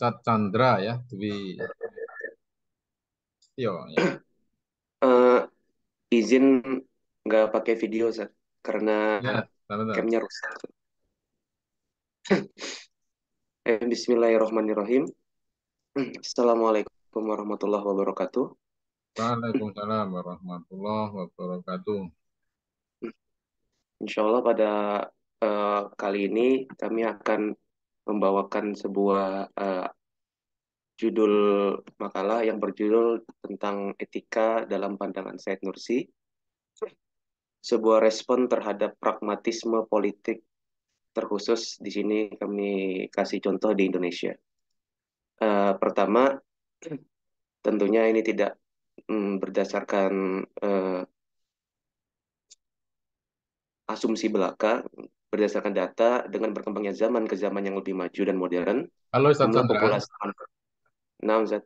Ustadz Chandra ya, Dwi Setio ya. Eh, izin nggak pakai video, Sat, karena Ya, benar. camnya rusak. Bismillahirrahmanirrahim. Assalamualaikum warahmatullahi wabarakatuh. Waalaikumsalam warahmatullahi wabarakatuh. Insya Allah pada kali ini kami akan membawakan sebuah judul makalah yang berjudul tentang etika dalam pandangan Said Nursi, sebuah respon terhadap pragmatisme politik terkhusus di sini kami kasih contoh di Indonesia. Pertama, tentunya ini tidak berdasarkan eh, asumsi belaka, berdasarkan data dengan berkembangnya zaman ke zaman yang lebih maju dan modern, Halo Ustadz jumlah Chandra, populasi. Nah, Ustaz.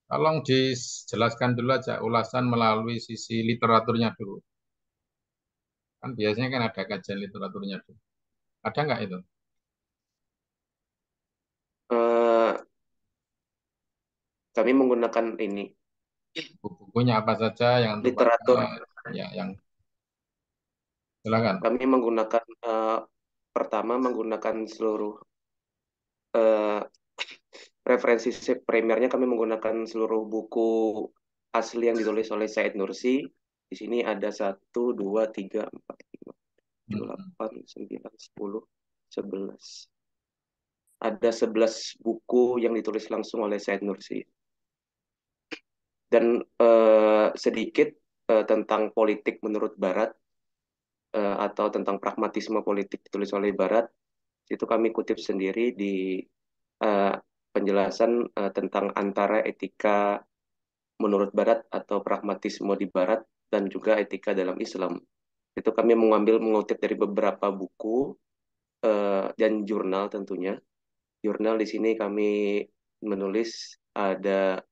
tolong dijelaskan dulu aja ulasan melalui sisi literaturnya dulu. Kan biasanya kan ada kajian literaturnya dulu. Ada nggak itu? Eh, kami menggunakan ini Buku-bukunya apa saja yang untuk literatur. ya yang silakan. Kami menggunakan pertama menggunakan seluruh eh, referensi primernya, kami menggunakan seluruh buku asli yang ditulis oleh Said Nursi. Di sini ada 1, 2, 3, 4, 5, 6, 7, 8, 9, 10, 11. Ada 11 buku yang ditulis langsung oleh Said Nursi. Dan sedikit tentang politik menurut Barat, atau tentang pragmatisme politik ditulis oleh Barat, itu kami kutip sendiri di eh, penjelasan tentang antara etika menurut Barat atau pragmatisme di Barat dan juga etika dalam Islam. Itu kami mengutip dari beberapa buku dan jurnal tentunya. Jurnal di sini kami menulis ada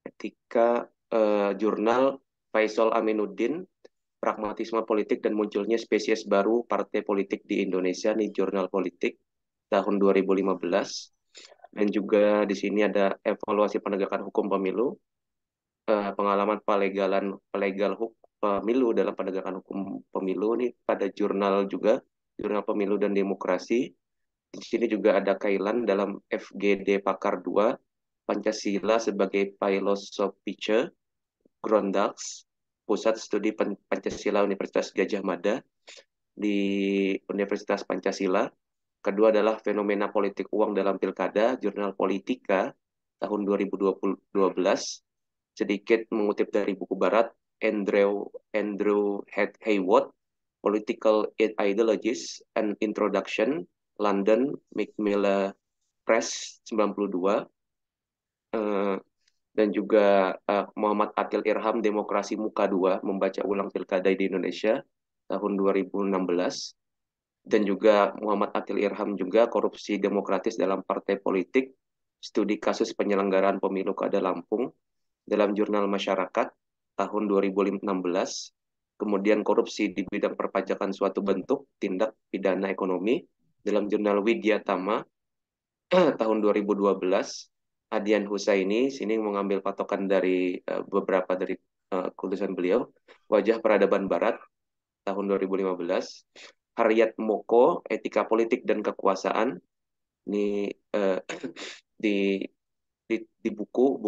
etika jurnal Faisal Aminuddin, Pragmatisme Politik dan Munculnya Spesies Baru Partai Politik di Indonesia, nih jurnal politik tahun 2015. Dan juga di sini ada evaluasi penegakan hukum pemilu, pengalaman pelegal hukum pemilu dalam penegakan hukum pemilu, nih pada jurnal juga, jurnal Pemilu dan Demokrasi. Di sini juga ada Kailan dalam FGD Pakar 2, Pancasila sebagai Philosophische Grundlags, Pusat Studi Pancasila Universitas Gajah Mada di Universitas Pancasila. Kedua adalah Fenomena Politik Uang dalam Pilkada, Jurnal Politika tahun 2012. Sedikit mengutip dari buku barat, Andrew Haywood, Political Ideologies and Introduction, London, Macmillan Press 92. Eh, dan juga Muhammad Atil Irham, Demokrasi Muka 2, membaca ulang pilkada di Indonesia tahun 2016. Dan juga Muhammad Atil Irham juga korupsi demokratis dalam partai politik, studi kasus penyelenggaraan pemilu Kada Lampung dalam jurnal Masyarakat tahun 2016. Kemudian korupsi di bidang perpajakan suatu bentuk tindak pidana ekonomi dalam jurnal Widya Tama tahun 2012. Adian Husaini sini mengambil patokan dari beberapa dari tulisan beliau. Wajah Peradaban Barat tahun 2015. Haryat Moko, Etika Politik dan Kekuasaan. Ini di, di buku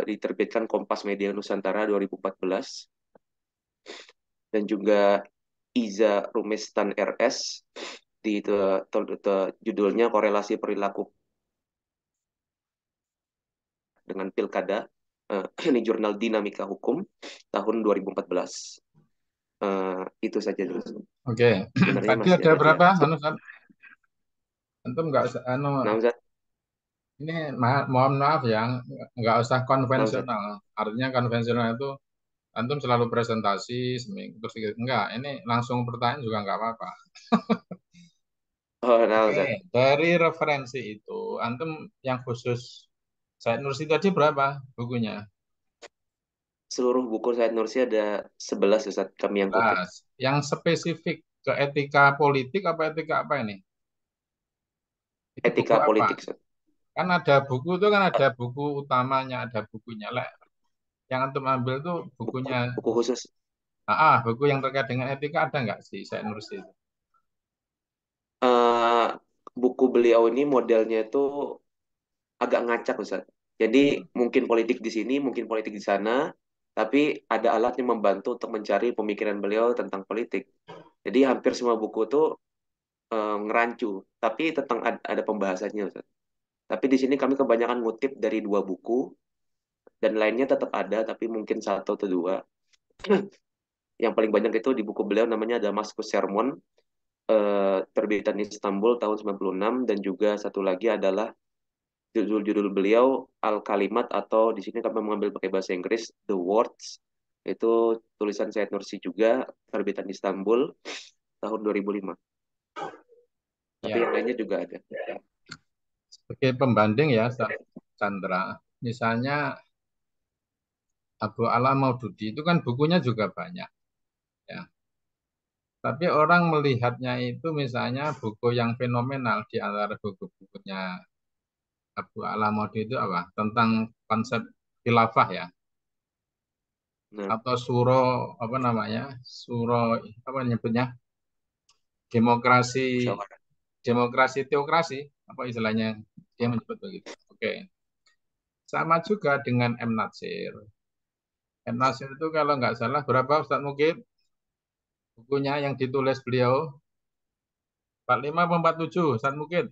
diterbitkan Kompas Media Nusantara 2014. Dan juga Iza Rumestan RS di judulnya Korelasi Perilaku dengan Pilkada. Ini jurnal Dinamika Hukum tahun 2014. Itu saja dulu. Oke, Sebenarnya tadi masih ada ada. berapa? Anu, Ustadz? Antum nggak usah, anu, Nah, Ustaz. ini mohon maaf ya, nggak usah Nah, Ustaz. konvensional. Artinya konvensional itu antum selalu presentasi seminggu terus gitu. Enggak, ini langsung pertanyaan juga nggak apa-apa. Oh, nah, Oke, Ustaz. dari referensi itu, antum yang khusus Said Nursi tadi berapa bukunya? Seluruh buku Said Nursi ada 11, Ustaz, kami yang kutip. 11. Yang spesifik ke etika politik apa etika apa ini? Itu buku Etika apa? politik, Ustaz. Kan ada buku itu kan ada buku utamanya, ada bukunya. Lah, yang antum ambil tuh Buku, bukunya. buku khusus. Buku yang terkait dengan etika ada nggak sih, saya Nursi itu? Eh, buku beliau ini modelnya itu agak ngacak, Ustaz. Jadi mungkin politik di sini, mungkin politik di sana, tapi ada alat yang membantu untuk mencari pemikiran beliau tentang politik. Jadi hampir semua buku itu ngerancu, tapi tentang ada pembahasannya, Ustaz. Tapi di sini kami kebanyakan ngutip dari dua buku, dan lainnya tetap ada, tapi mungkin satu atau dua. Yang paling banyak itu di buku beliau namanya Damascus Sermon, terbitan Istanbul tahun 96, dan juga satu lagi adalah judul-judul beliau Al-Kalimat, atau di sini kami mengambil pakai bahasa Inggris The Words. Itu tulisan Said Nursi juga, terbitan Istanbul tahun 2005. Tapi Ya, yang lainnya juga ada. sebagai pembanding ya, Chandra. Misalnya Abu Ala Maududi itu kan bukunya juga banyak. Ya. Tapi orang melihatnya itu misalnya buku yang fenomenal di antara buku-bukunya Abu Ala Maududi itu apa? Tentang konsep khilafah ya. Nah, Atau suro, apa namanya? Suro, apa nyebutnya? Demokrasi, musyawarah. demokrasi teokrasi. Apa istilahnya? Dia menyebut begitu. Oke. Sama juga dengan M. Natsir. M. Natsir itu kalau nggak salah berapa Ustaz Mukib? Bukunya yang ditulis beliau 45 atau 47 Ustaz Mukib?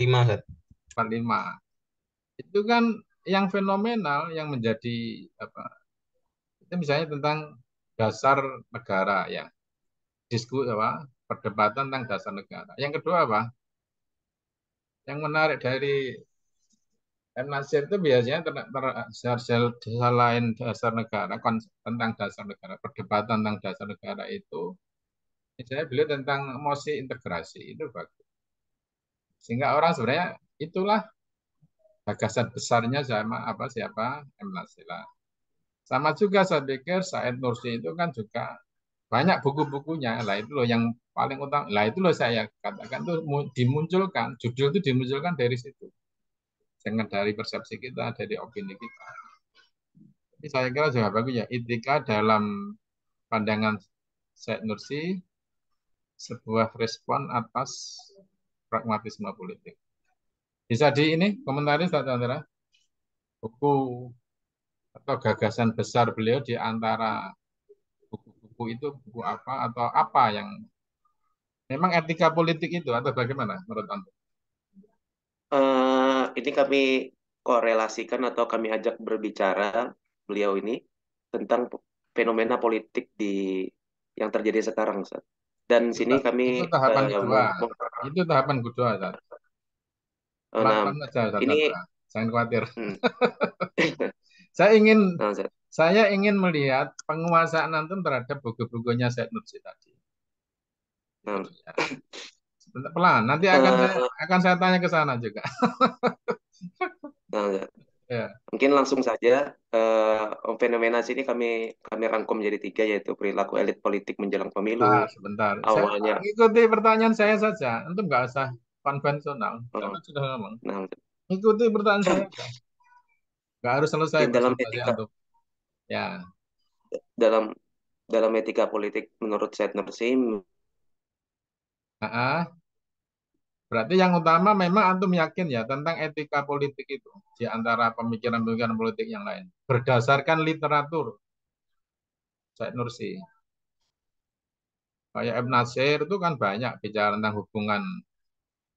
5 Ustaz. 45. Itu kan yang fenomenal yang menjadi apa? Itu misalnya tentang dasar negara ya. Diskusi apa? Perdebatan tentang dasar negara. Yang kedua apa? Yang menarik dari M. Nasir itu biasanya selain dasar negara, tentang dasar negara, perdebatan tentang dasar negara itu, misalnya beliau tentang emosi integrasi, itu bagus. Sehingga orang sebenarnya itulah gagasan besarnya sama apa siapa M. Nasir. Sama juga saya pikir Said Nursi itu kan juga banyak buku-bukunya. Lah itu loh yang paling utama. Lah itu loh saya katakan tuh dimunculkan, judul itu dimunculkan dari situ. Jangan dari persepsi kita, dari opini kita. Jadi saya kira juga bagus ya. Etika dalam pandangan Said Nursi sebuah respon atas pragmatisme politik. Bisa di ini komentari Ustaz Chandra, buku atau gagasan besar beliau di antara buku-buku itu buku apa atau apa yang memang etika politik itu atau bagaimana menurut Anda? Ini kami korelasikan atau kami ajak berbicara beliau ini tentang fenomena politik yang terjadi sekarang, Ustaz. Dan Itu, sini kami itu tahapan kedua. mau, Itu tahapan kedua, Ustaz. nah, Pelan-pelan saja, Ustaz ini Chandra. Jangan khawatir. hmm, Saya ingin nah, Ustaz. saya ingin melihat penguasaan antum terhadap buku-bukunya Said Nursi tadi. Itu Nah, dia. Sebentar pelan. Nanti eh, akan saya tanya ke sana juga. nah, Ustaz. Ya. Mungkin langsung saja, fenomena sini kami kami rangkum jadi tiga, yaitu perilaku elit politik menjelang pemilu. Sebentar. Saya Awalnya, ikuti pertanyaan saya saja. Antum nggak usah konvensional. Saya eh, kan sudah ngomong. nah, Ustaz. Ikuti pertanyaan saya aja. Nggak harus selesai Ini presentasi antum. Ya. dalam dalam etika politik menurut Said Nursi. Ah, berarti yang utama memang antum yakin ya tentang etika politik itu di antara pemikiran-pemikiran politik yang lain. Berdasarkan literatur Said Nursi. Kayak Ibn Nasir itu kan banyak bicara tentang hubungan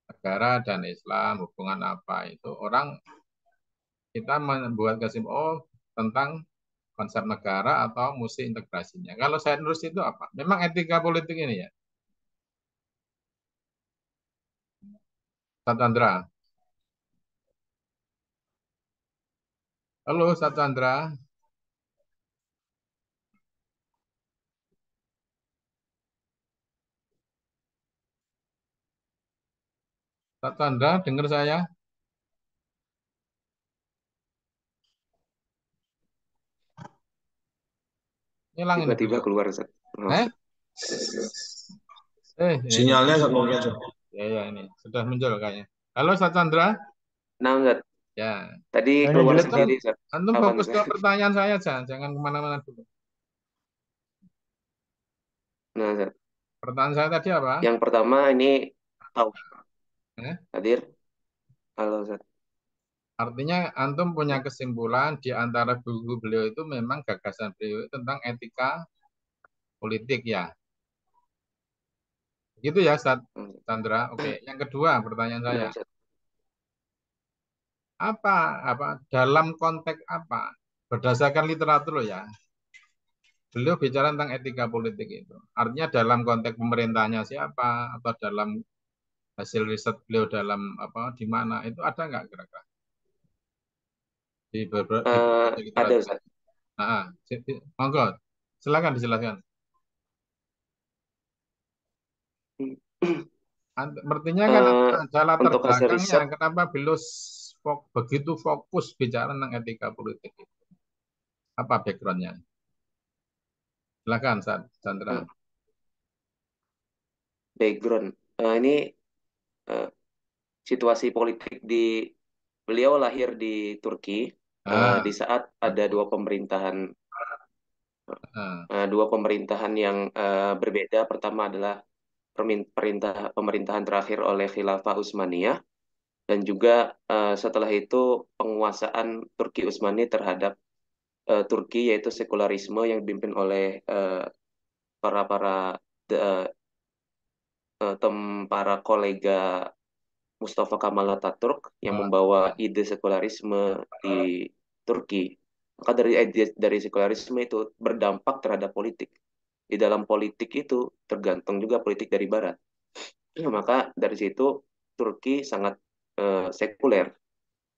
negara dan Islam, hubungan apa itu. Orang kita membuat kesimpulan tentang konsep negara atau musi integrasinya. Kalau Said Nursi itu apa? Memang etika politik ini ya. Ustaz Chandra. Halo Ustaz Chandra. Ustaz Chandra, dengar saya? Hilang ini Tiba-tiba beliau. keluar, Ustaz. Maaf. Eh? Ini. Sinyalnya Ustaz mungkin Ustaz. Ya, ya ini. Sudah muncul kayaknya. Halo, Ustaz Chandra. Nah, Ustaz, Ya, tadi Ya, ini keluar jelek, antum, Ustaz. sendiri, Ustaz. antum Apa fokus ke Ustaz? pertanyaan saya, jangan kemana-mana dulu. Nah, Ustaz. Pertanyaan saya tadi apa? Yang pertama ini tahu Eh, hadir. Halo, Ustaz. Artinya antum punya kesimpulan di antara buku beliau itu memang gagasan beliau tentang etika politik ya. Gitu ya, Ustaz Hmm. Chandra. Oke, yang kedua pertanyaan Nah, saya, Ustaz. apa dalam konteks apa? Berdasarkan literatur loh ya. Beliau bicara tentang etika politik itu. Artinya dalam konteks pemerintahnya siapa atau dalam hasil riset beliau dalam apa di mana itu ada nggak kira-kira di berbagai Ada, literatur? Ustaz. Nah, monggo, silakan dijelaskan. Artinya kan Eh, ada latar untuk hasil belakangnya riset, kenapa beliau begitu fokus bicara tentang etika politik itu. Apa backgroundnya? Silakan, Sandra. eh, background. Ini eh, situasi politik beliau lahir di Turki Ah, di saat ada bagus. Ah, dua pemerintahan yang berbeda. Pertama adalah pemerintahan terakhir oleh Khilafah Utsmaniyah, dan juga setelah itu penguasaan Turki Utsmani terhadap Turki, yaitu sekularisme yang dipimpin oleh para para de- para kolega Mustafa Kemal Atatürk yang oh, membawa ide sekularisme di Turki. Maka dari sekularisme itu berdampak terhadap politik. Di dalam politik itu tergantung juga politik dari Barat. Maka dari situ Turki sangat sekuler,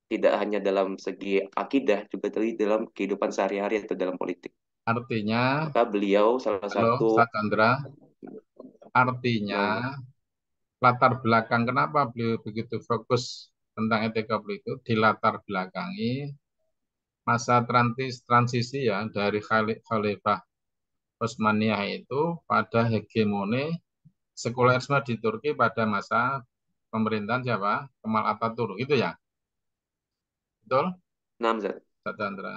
tidak hanya dalam segi akidah, juga dari dalam kehidupan sehari-hari atau dalam politik. artinya, Maka beliau salah halo, satu, Sandra, artinya nah, latar belakang kenapa beliau begitu fokus tentang etika politik itu dilatar belakangi masa transisi ya dari Khalifah Utsmaniyah itu pada hegemoni sekulerisme di Turki pada masa pemerintahan siapa? Kemal Atatürk itu ya, betul? Namzat, Ustaz Chandra.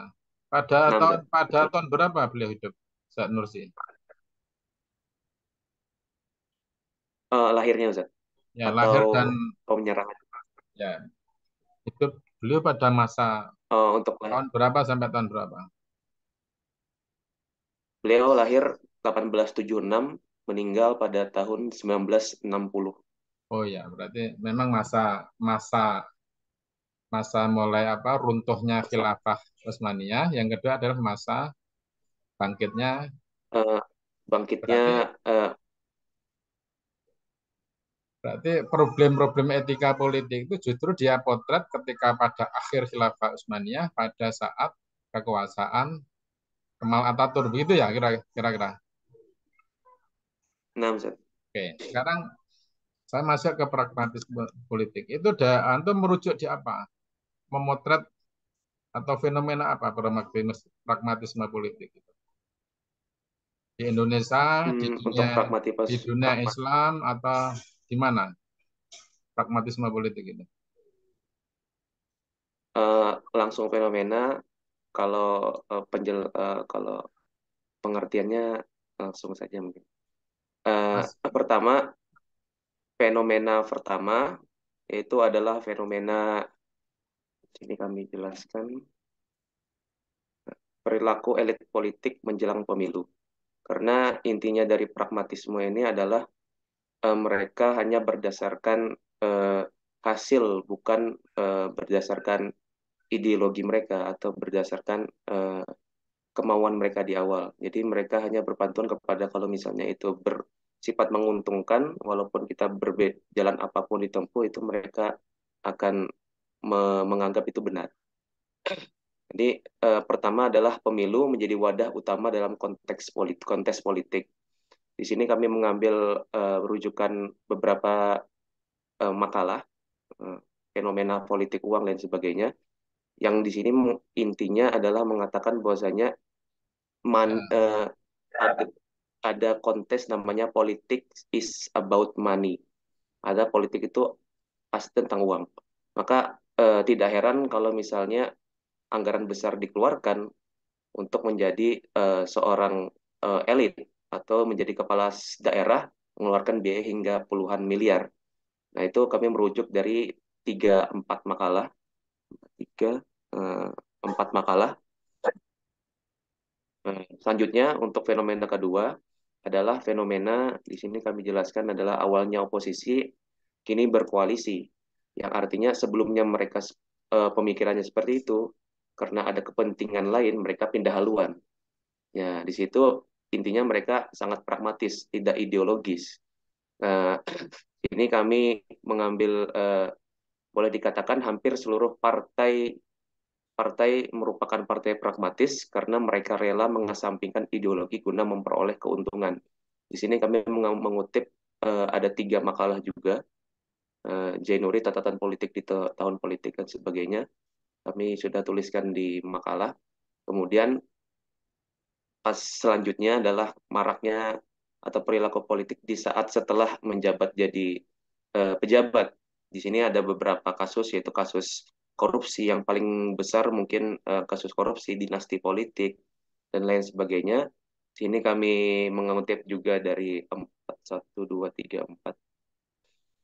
Pada tahun Namzat, pada betul. tahun berapa beliau hidup? Ustaz Nursi. Lahirnya Ustaz, Ya, atau lahir dan penyerangan. ya hidup beliau pada masa Untuk lahir, tahun berapa sampai tahun berapa? beliau lahir 1876, meninggal pada tahun 1960. Oh ya, berarti memang masa masa masa mulai apa runtuhnya Masa, Khilafah Utsmaniyah. Yang kedua adalah masa bangkitnya. eh, bangkitnya Berarti eh, berarti problem-problem etika politik itu justru dia potret ketika pada akhir Khilafah Utsmaniyah pada saat kekuasaan Kemal Atatürk begitu ya kira-kira. Namzat. Oke, sekarang saya masuk ke pragmatisme politik. Itu udah antum merujuk di apa? Memotret atau fenomena apa pragmatisme politik itu? Di Indonesia, Untuk di dunia Islam atau di mana pragmatisme politik itu? langsung fenomena, kalau kalau pengertiannya langsung saja mungkin. Mas, Pertama, fenomena pertama yaitu adalah fenomena, sini kami jelaskan, perilaku elit politik menjelang pemilu. Karena intinya dari pragmatisme ini adalah mereka hanya berdasarkan eh, hasil, bukan berdasarkan ideologi mereka atau berdasarkan eh, kemauan mereka di awal. Jadi mereka hanya berpantuan kepada kalau misalnya itu bersifat menguntungkan, walaupun kita berbeda jalan apapun ditempuh, itu mereka akan menganggap itu benar. Jadi pertama adalah pemilu menjadi wadah utama dalam kontes politik. Di sini kami mengambil rujukan beberapa makalah, eh, fenomena politik uang dan sebagainya, yang di sini intinya adalah mengatakan bahwasanya ya, ada, ada kontes namanya politik is about money. Ada politik itu pasti tentang uang. Maka tidak heran kalau misalnya anggaran besar dikeluarkan untuk menjadi seorang elit atau menjadi kepala daerah mengeluarkan biaya hingga puluhan miliar. Nah, itu kami merujuk dari tiga empat makalah, tiga eh, empat makalah. Selanjutnya untuk fenomena kedua adalah fenomena di sini kami jelaskan adalah awalnya oposisi kini berkoalisi, yang artinya sebelumnya mereka pemikirannya seperti itu karena ada kepentingan lain mereka pindah haluan. Ya, di situ intinya mereka sangat pragmatis, tidak ideologis. Nah, ini kami mengambil boleh dikatakan hampir seluruh partai partai merupakan partai pragmatis karena mereka rela mengesampingkan ideologi guna memperoleh keuntungan. Di sini kami mengutip ada tiga makalah juga, Januari catatan politik di tahun politik dan sebagainya. Kami sudah tuliskan di makalah. Kemudian pas selanjutnya adalah maraknya atau perilaku politik di saat setelah menjabat jadi pejabat. Di sini ada beberapa kasus, yaitu kasus korupsi yang paling besar mungkin kasus korupsi dinasti politik dan lain sebagainya. Sini kami mengutip juga dari 4, 1, 2, 3, 4,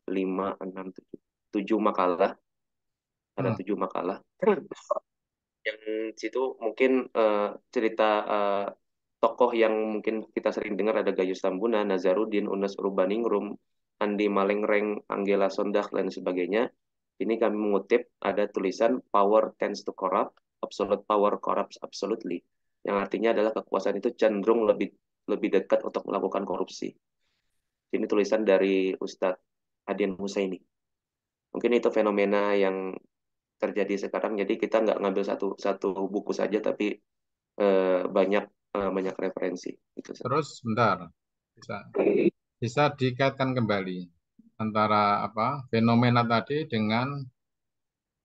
5, 6, 7, 7 makalah. Ada Hmm. 7 makalah. Yang situ mungkin cerita tokoh yang mungkin kita sering dengar ada Gayus Tambunan, Nazarudin, Unes Urbaningrum, Andi Malengreng, Angela Sondag, dan sebagainya. Ini kami mengutip ada tulisan power tends to corrupt, absolute power corrupts absolutely. Yang artinya adalah kekuasaan itu cenderung lebih lebih dekat untuk melakukan korupsi. Ini tulisan dari Ustadz Adian Husaini. Mungkin itu fenomena yang terjadi sekarang. Jadi kita nggak ngambil satu satu buku saja, tapi banyak banyak referensi. Itu. Terus bentar, bisa bisa dikaitkan kembali antara apa fenomena tadi dengan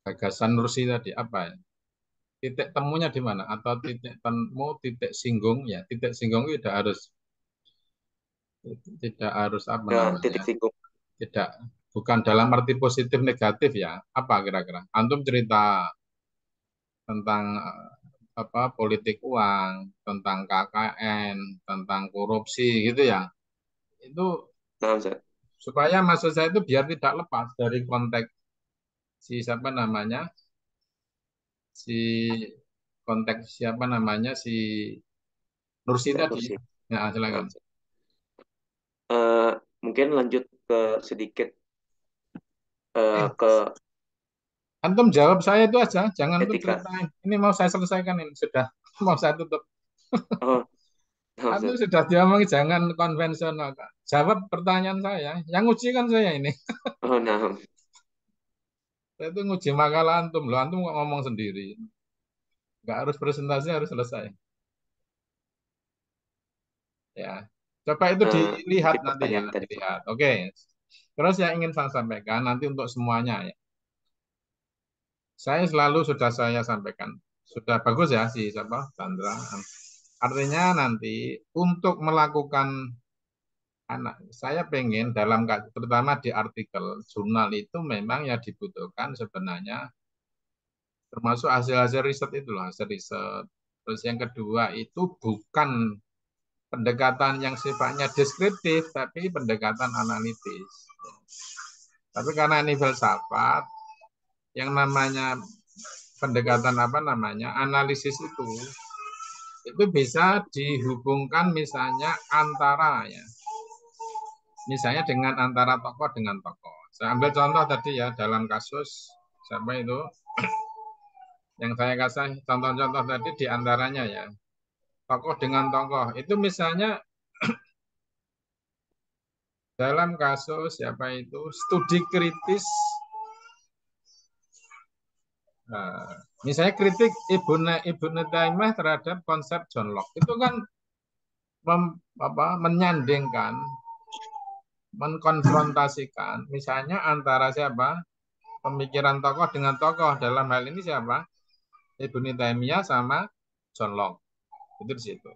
gagasan Nursi tadi apa ya? Titik temunya di mana? Atau titik temu, titik singgung ya? Titik singgung itu tidak harus apa Nah, namanya? titik singgung. Tidak, bukan dalam arti positif negatif ya. Apa kira-kira? Antum cerita tentang apa politik uang, tentang KKN, tentang korupsi gitu ya. Itu Nah, Ustaz. supaya maksud saya itu biar tidak lepas dari konteks si siapa namanya, si konteks siapa namanya si Nursi Ustaz tadi. Nursi. Ya, Nah, silakan. Ustaz. Eh, mungkin lanjut ke sedikit Eh, ke Antum jawab saya itu aja, jangan antum etika. ceritain. Ini mau saya selesaikan ini sudah mau saya tutup. Oh, nah, Antum Ustaz. sudah diomong jangan konvensional, Kak. Jawab pertanyaan saya. Yang uji kan saya ini. Oh, nah. Saya itu nguji makalah antum loh. Antum kok ngomong sendiri. Nggak harus presentasi, harus selesai. Ya. Coba itu dilihat Mungkin nanti ya, pertanyaan tadi. dilihat. Oke. Terus yang ingin saya sampaikan nanti untuk semuanya ya. Saya selalu sudah saya sampaikan. Sudah bagus ya si siapa? Chandra. Artinya nanti untuk melakukan anak saya pengen dalam terutama di artikel jurnal itu memang ya dibutuhkan sebenarnya termasuk hasil-hasil riset itulah hasil riset. Terus yang kedua itu bukan pendekatan yang sifatnya deskriptif tapi pendekatan analitis. Tapi karena ini filsafat yang namanya pendekatan apa namanya analisis itu bisa dihubungkan misalnya antara ya misalnya dengan antara tokoh dengan tokoh. Saya ambil contoh tadi ya dalam kasus siapa itu yang saya kasih contoh-contoh tadi di antaranya ya tokoh dengan tokoh itu misalnya dalam kasus siapa itu studi kritis nah, misalnya kritik Ibnu Taimiyah terhadap konsep John Locke itu kan menyandingkan mengkonfrontasikan misalnya antara siapa pemikiran tokoh dengan tokoh dalam hal ini siapa Ibnu Taimiyah sama John Locke itu di situ.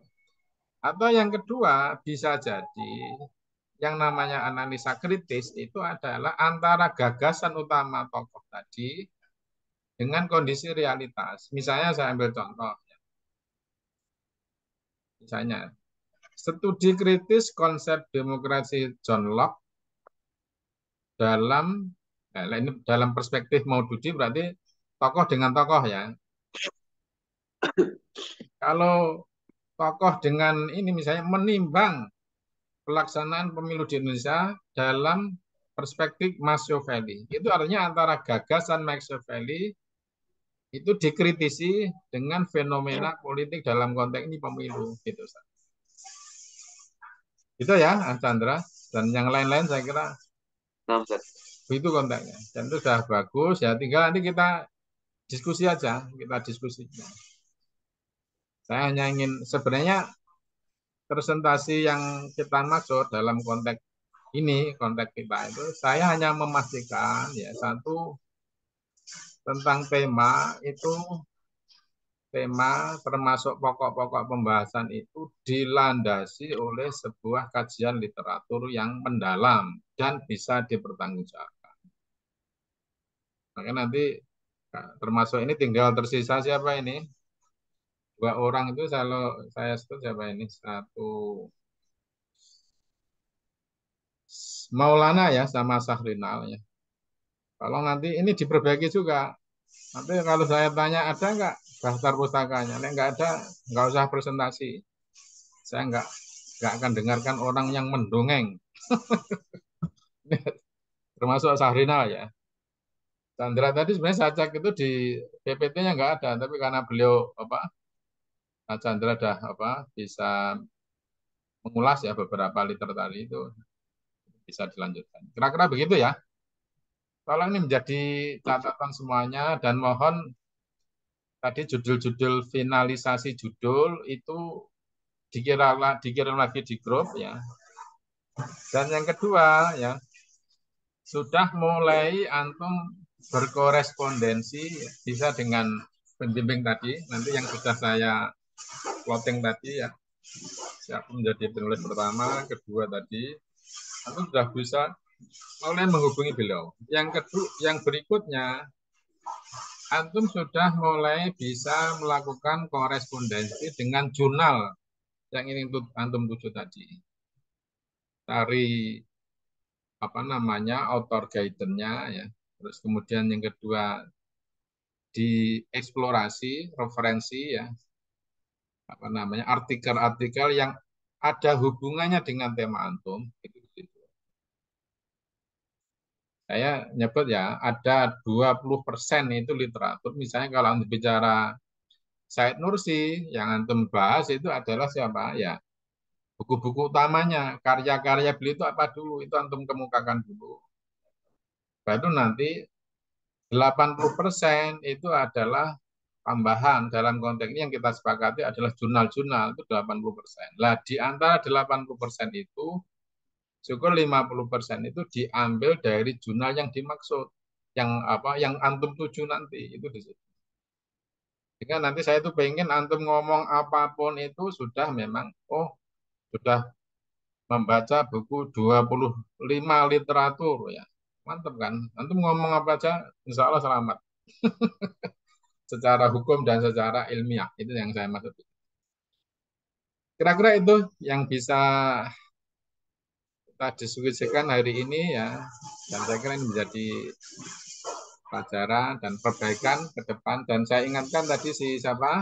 Atau yang kedua bisa jadi yang namanya analisa kritis itu adalah antara gagasan utama tokoh tadi dengan kondisi realitas. Misalnya saya ambil contoh, misalnya studi kritis konsep demokrasi John Locke dalam ini dalam perspektif Maududi berarti tokoh dengan tokoh ya. Kalau tokoh dengan ini misalnya menimbang pelaksanaan pemilu di Indonesia dalam perspektif Machiavelli. Itu artinya antara gagasan Machiavelli itu dikritisi dengan fenomena politik dalam konteks ini pemilu gitu. Itu ya, Chandra, dan yang lain-lain saya kira Nah, Ustaz. itu konteksnya. Dan itu sudah bagus ya, tinggal nanti kita diskusi aja, kita diskusi. Saya hanya ingin sebenarnya presentasi yang kita maksud dalam konteks ini, konteks kita itu, saya hanya memastikan ya satu tentang tema itu, tema termasuk pokok-pokok pembahasan itu dilandasi oleh sebuah kajian literatur yang mendalam dan bisa dipertanggungjawabkan. Maka nanti termasuk ini tinggal tersisa siapa ini? Dua orang itu kalau saya sebut siapa ini? Satu Maulana ya sama Sahrinal ya. Kalau nanti ini diperbaiki juga. Nanti kalau saya tanya ada nggak daftar pustakanya? Nek nggak ada, nggak usah presentasi. Saya nggak akan dengarkan orang yang mendongeng. Termasuk Sahrinal ya. Chandra tadi sebenarnya saya cek itu di PPT-nya nggak ada, tapi karena beliau Chandra dah bisa mengulas ya beberapa liter tadi itu bisa dilanjutkan. Kira-kira begitu ya. Tolong ini menjadi catatan semuanya dan mohon tadi judul-judul finalisasi judul itu dikirim lagi di grup ya. Dan yang kedua ya, sudah mulai antum berkorespondensi bisa dengan pembimbing tadi, nanti yang sudah saya plotting tadi ya, siapa menjadi penulis pertama, kedua tadi, antum sudah bisa mulai menghubungi beliau. Yang kedua, yang berikutnya, antum sudah mulai bisa melakukan korespondensi dengan jurnal yang ingin antum tuju tadi. Cari author guidance-nya ya. Terus kemudian yang kedua dieksplorasi referensi ya. Artikel-artikel yang ada hubungannya dengan tema antum itu. Saya nyebut ya, ada 20% itu literatur. Misalnya kalau antum bicara Said Nursi, yang antum bahas itu adalah siapa? Ya, buku-buku utamanya, karya-karya beliau itu apa dulu, itu antum kemukakan dulu. Baru nanti 80% itu adalah tambahan dalam konteks ini yang kita sepakati adalah jurnal-jurnal itu 80%. Lah di antara 80% itu syukur 50% itu diambil dari jurnal yang dimaksud, yang antum tuju nanti itu di situ. Sehingga nanti saya itu pengen antum ngomong apapun itu sudah memang sudah membaca buku 25 literatur ya. Mantap kan? Antum ngomong apa aja insya Allah selamat. Secara hukum dan secara ilmiah itu yang saya maksud. Kira-kira itu yang bisa kita diskusikan hari ini ya, dan saya kira ini menjadi pelajaran dan perbaikan ke depan. Dan saya ingatkan tadi si siapa